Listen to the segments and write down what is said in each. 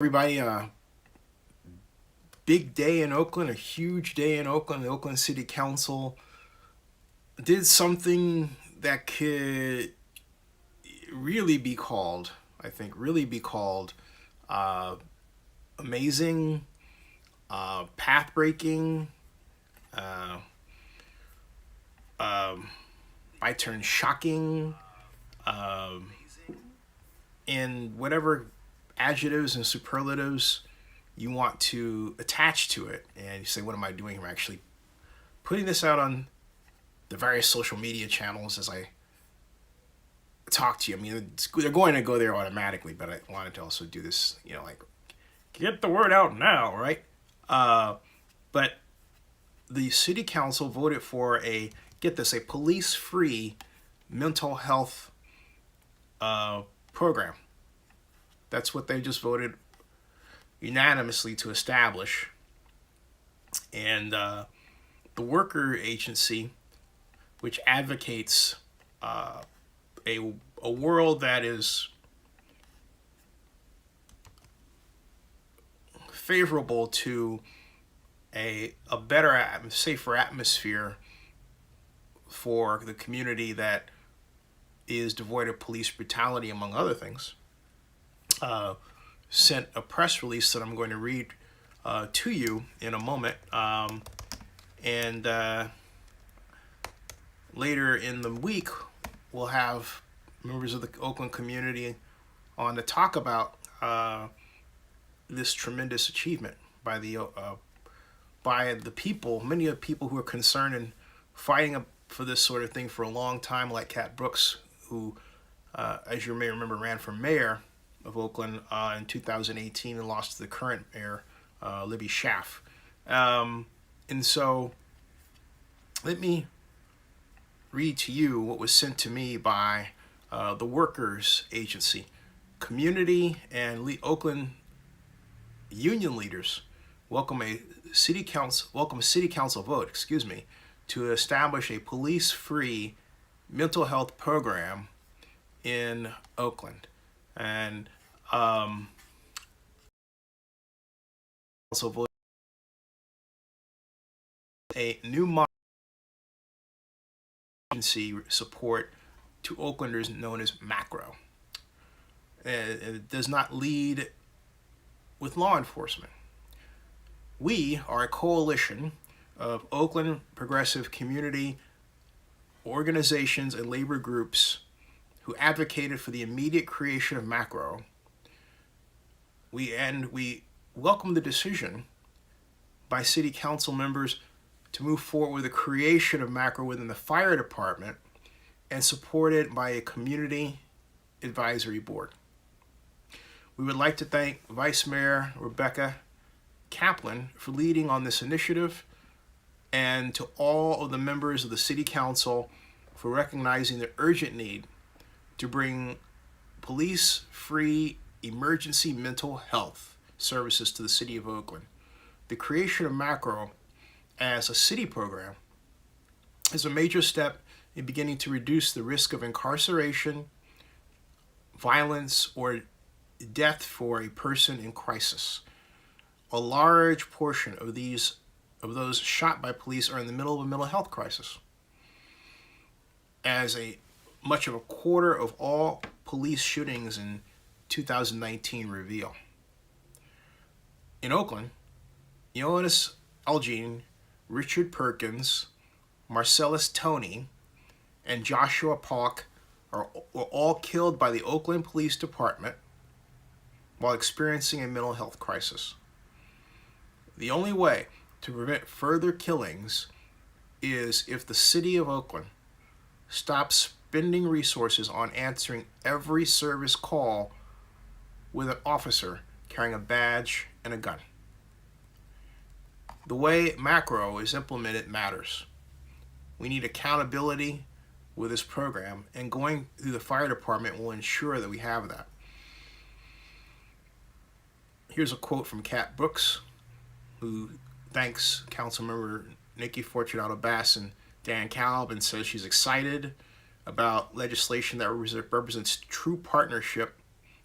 Everybody, big day in Oakland, a huge day in Oakland. The Oakland City Council did something that could really be called, I think, uh, amazing, path breaking, uh, um, by turn shocking, um, and whatever adjectives and superlatives you want to attach to it. And you say, what am I doing? I'm actually putting this out on the various social media channels as I talk to you. I mean, they're going to go there automatically, but I wanted to also do this, like, get the word out now, right? But the city council voted for get this, a police-free mental health program. That's what they just voted unanimously to establish. And the worker agency, which advocates a world that is favorable to a better, safer atmosphere for the community that is devoid of police brutality, among other things, sent a press release that I'm going to read to you in a moment. And later in the week, we'll have members of the Oakland community on to talk about this tremendous achievement by the people, many of the people who are concerned and fighting for this sort of thing for a long time, like Cat Brooks, who, as you may remember, ran for mayor of Oakland in 2018 and lost to the current mayor, Libby Schaff. And so let me read to you what was sent to me by the Workers Agency. Community and Oakland union leaders welcome a city council vote, to establish a police-free mental health program in Oakland. And also voted a new agency support to Oaklanders known as Macro. It does not lead with law enforcement. We are a coalition of Oakland progressive community organizations and labor groups who advocated for the immediate creation of Macro. We welcome the decision by city council members to move forward with the creation of Macro within the fire department and supported by a community advisory board. We would like to thank Vice Mayor Rebecca Kaplan for leading on this initiative, and to all of the members of the City Council for recognizing the urgent need to bring police-free emergency mental health services to the City of Oakland. The creation of Macro as a city program is a major step in beginning to reduce the risk of incarceration, violence, or death for a person in crisis. A large portion of those shot by police are in the middle of a mental health crisis. As much of a quarter of all police shootings in 2019 reveal. In Oakland, Jonas Algene, Richard Perkins, Marcellus Toney, and Joshua Polk were all killed by the Oakland Police Department while experiencing a mental health crisis. The only way to prevent further killings is if the City of Oakland stops spending resources on answering every service call with an officer carrying a badge and a gun. The way Macro is implemented matters. We need accountability with this program, and going through the fire department will ensure that we have that. Here's a quote from Cat Brooks, who thanks Councilmember Nikki Fortunato Bass and Dan Kalb, and says she's excited about legislation that represents true partnership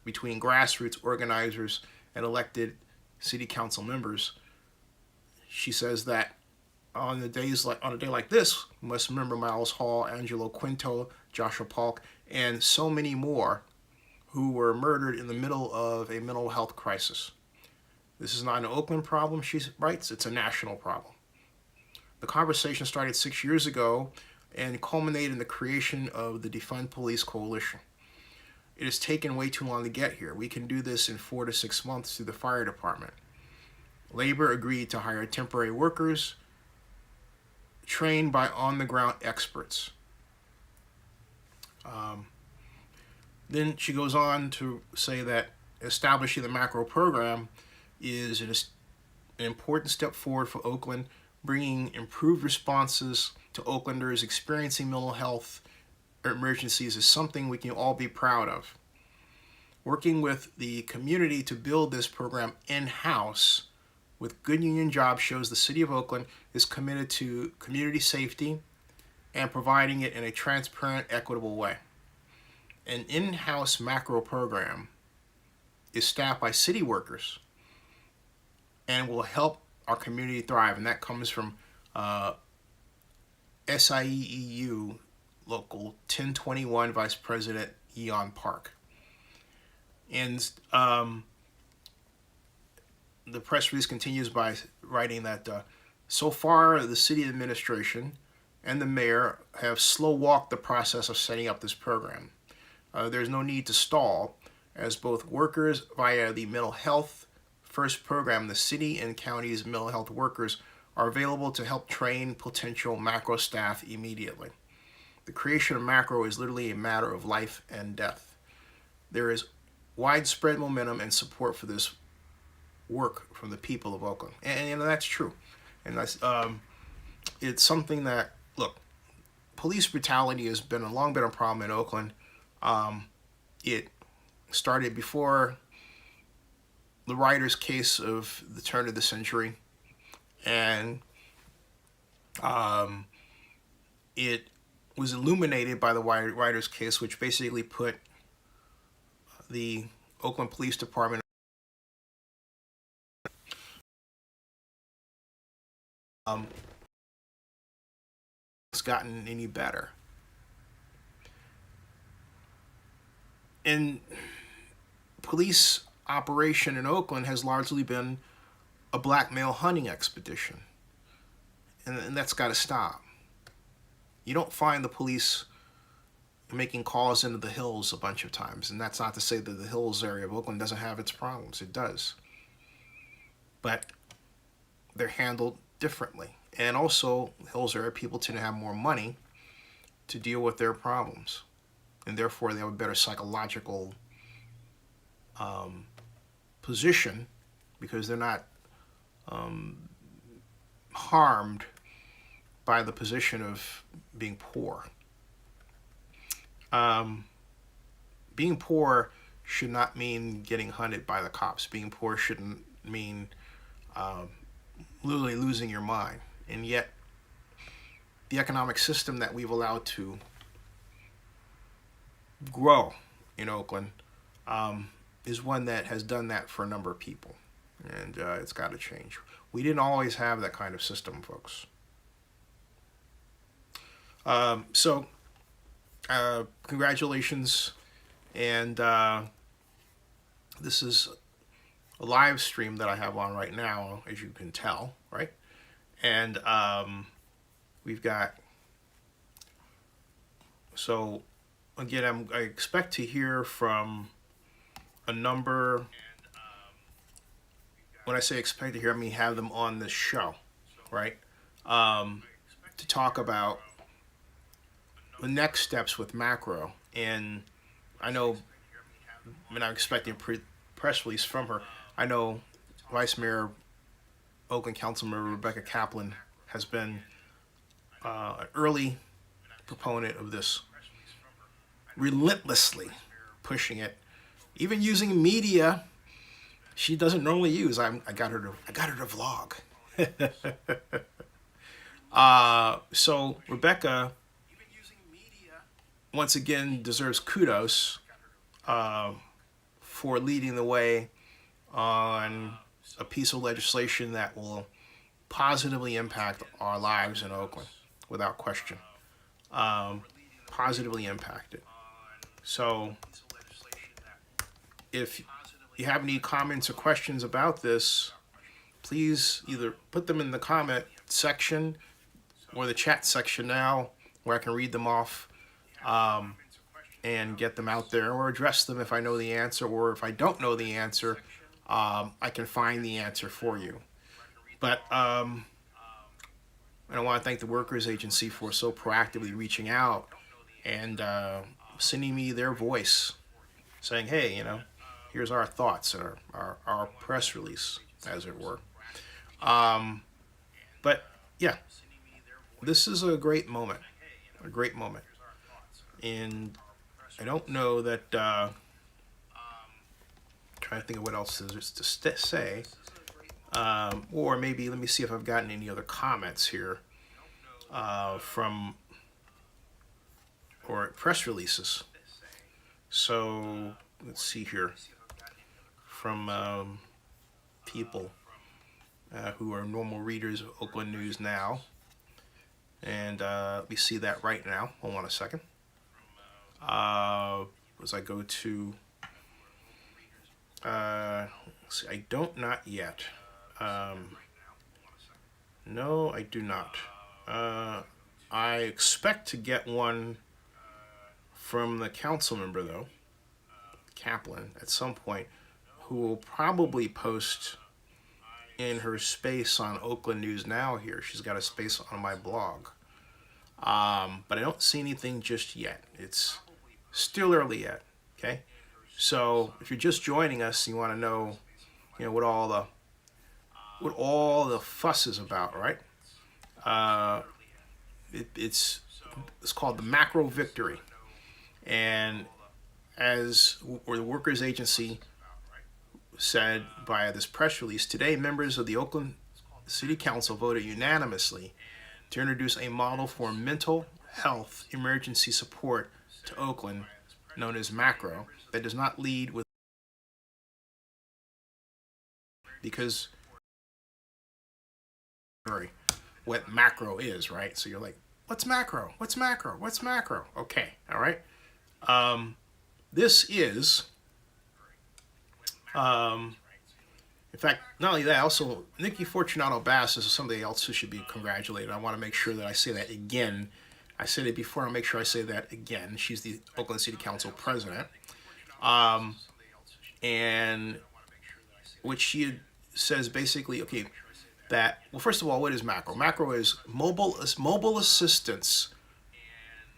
between grassroots organizers and elected city council members. She says that on a day like this, we must remember Miles Hall, Angelo Quinto, Joshua Polk, and so many more who were murdered in the middle of a mental health crisis. This is not an Oakland problem, she writes, it's a national problem. The conversation started 6 years ago and culminated in the creation of the Defund Police Coalition. It has taken way too long to get here. We can do this in 4 to 6 months through the fire department. Labor agreed to hire temporary workers trained by on-the-ground experts. Then she goes on to say that establishing the macro program is an important step forward for Oakland, bringing improved responses to Oaklanders experiencing mental health emergencies is something we can all be proud of. Working with the community to build this program in-house with good union jobs shows the City of Oakland is committed to community safety and providing it in a transparent, equitable way. An in-house macro program is staffed by city workers and will help our community thrive, and that comes from SEIU Local 1021 Vice President Eon Park. And the press release continues by writing that so far the city administration and the mayor have slow-walked the process of setting up this program. There's no need to stall, as both workers via the mental health first program, the city and county's mental health workers are available to help train potential macro staff immediately. The creation of macro is literally a matter of life and death. There is widespread momentum and support for this work from the people of Oakland, and you know that's true. And that's it's something that, look, police brutality has long been a problem in Oakland. It started before the Ryder's case of the turn of the century, and it was illuminated by the Ryder's case, which basically put the Oakland Police Department it's gotten any better. And police operation in Oakland has largely been a blackmail hunting expedition, and that's got to stop. You don't find the police making calls into the hills a bunch of times, and that's not to say that the hills area of Oakland doesn't have its problems. It does, but they're handled differently. And also, hills area people tend to have more money to deal with their problems, and therefore they have a better psychological position because they're not harmed by the position of being poor. Being poor should not mean getting hunted by the cops. Being poor shouldn't mean literally losing your mind. And yet, the economic system that we've allowed to grow in Oakland is one that has done that for a number of people. And it's got to change. We didn't always have that kind of system, folks. So, congratulations. And this is a live stream that I have on right now, as you can tell, right? And we've got, so again, I expect to hear from a number. When I say expect to hear, I mean have them on this show, right? To talk about the next steps with macro. And I know, I'm expecting a press release from her. I know Vice Mayor Oakland Councilmember Rebecca Kaplan has been an early proponent of this, relentlessly pushing it, even using media she doesn't normally use. I got her to vlog. So Rebecca, once again, deserves kudos for leading the way on a piece of legislation that will positively impact our lives in Oakland, without question. Positively impacted. So if you have any comments or questions about this, please either put them in the comment section or the chat section now, where I can read them off and get them out there, or address them if I know the answer, or if I don't know the answer, I can find the answer for you. But I want to thank the Workers Agency for so proactively reaching out and sending me their voice, saying, hey, here's our thoughts, our press release, as it were. But yeah, this is a great moment, and I don't know that, trying to think of what else is to say, or maybe let me see if I've gotten any other comments here from, or press releases. So let's see here, from people who are normal readers of Oakland News Now. And let me see that right now. Hold on a second. As I go to, see, I don't, not yet. No, I do not. I expect to get one from the council member, though, Kaplan, at some point, who will probably post in her space on Oakland News Now here. She's got a space on my blog. But I don't see anything just yet. It's still early yet, okay? So if you're just joining us, you want to know, what all the fuss is about, right? It's called the macro victory. And as the Workers Agency said via this press release, today members of the Oakland City Council voted unanimously to introduce a model for mental health emergency support to Oakland, known as macro, that does not lead with, because what macro is, right? So you're like, what's macro? What's macro? What's macro? Okay, all right. This is, in fact, not only that, also Nikki Fortunato Bass is somebody else who should be congratulated. I want to make sure that I say that again. I said it before, I'll make sure I say that again. She's the Oakland City Council president. And what she says basically, okay, that, well, first of all, what is macro? Macro is mobile assistance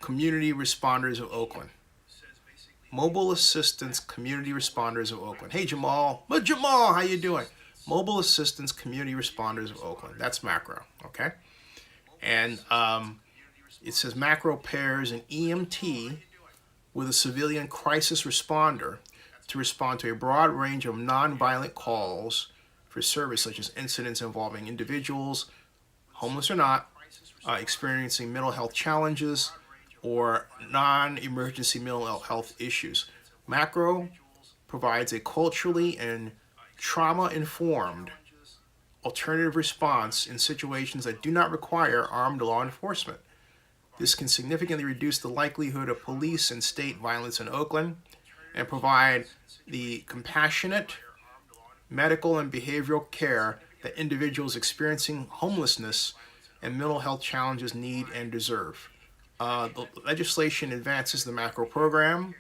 community responders of Oakland. Mobile Assistance Community Responders of Oakland. Hey, Jamal. Well, Jamal, how you doing? Mobile Assistance Community Responders of Oakland. That's macro, okay? And it says macro pairs an EMT with a civilian crisis responder to respond to a broad range of nonviolent calls for service, such as incidents involving individuals, homeless or not, experiencing mental health challenges, or non-emergency mental health issues. Macro provides a culturally and trauma-informed alternative response in situations that do not require armed law enforcement. This can significantly reduce the likelihood of police and state violence in Oakland and provide the compassionate medical and behavioral care that individuals experiencing homelessness and mental health challenges need and deserve. The legislation advances the macro program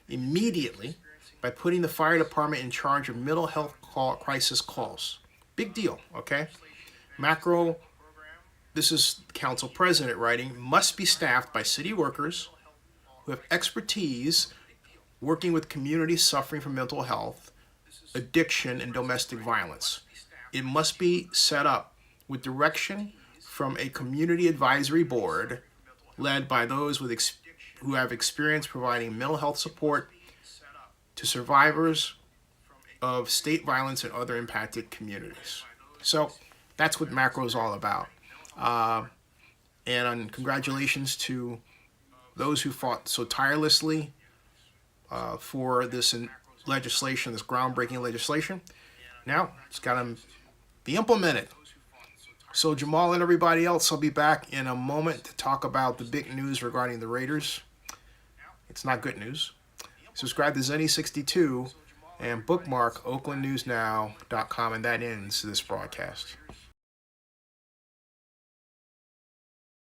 immediately by putting the fire department in charge of mental health crisis calls. Big deal, okay? Macro, this is council president writing, must be staffed by city workers who have expertise working with communities suffering from mental health, addiction, and domestic violence. It must be set up with direction from a community advisory board led by those who have experience providing mental health support to survivors of state violence and other impacted communities. So that's what macro is all about. And congratulations to those who fought so tirelessly for this legislation, this groundbreaking legislation. Now, it's got to be implemented. So Jamal and everybody else, I'll be back in a moment to talk about the big news regarding the Raiders. It's not good news. Subscribe to Zenny62 and bookmark oaklandnewsnow.com, and that ends this broadcast.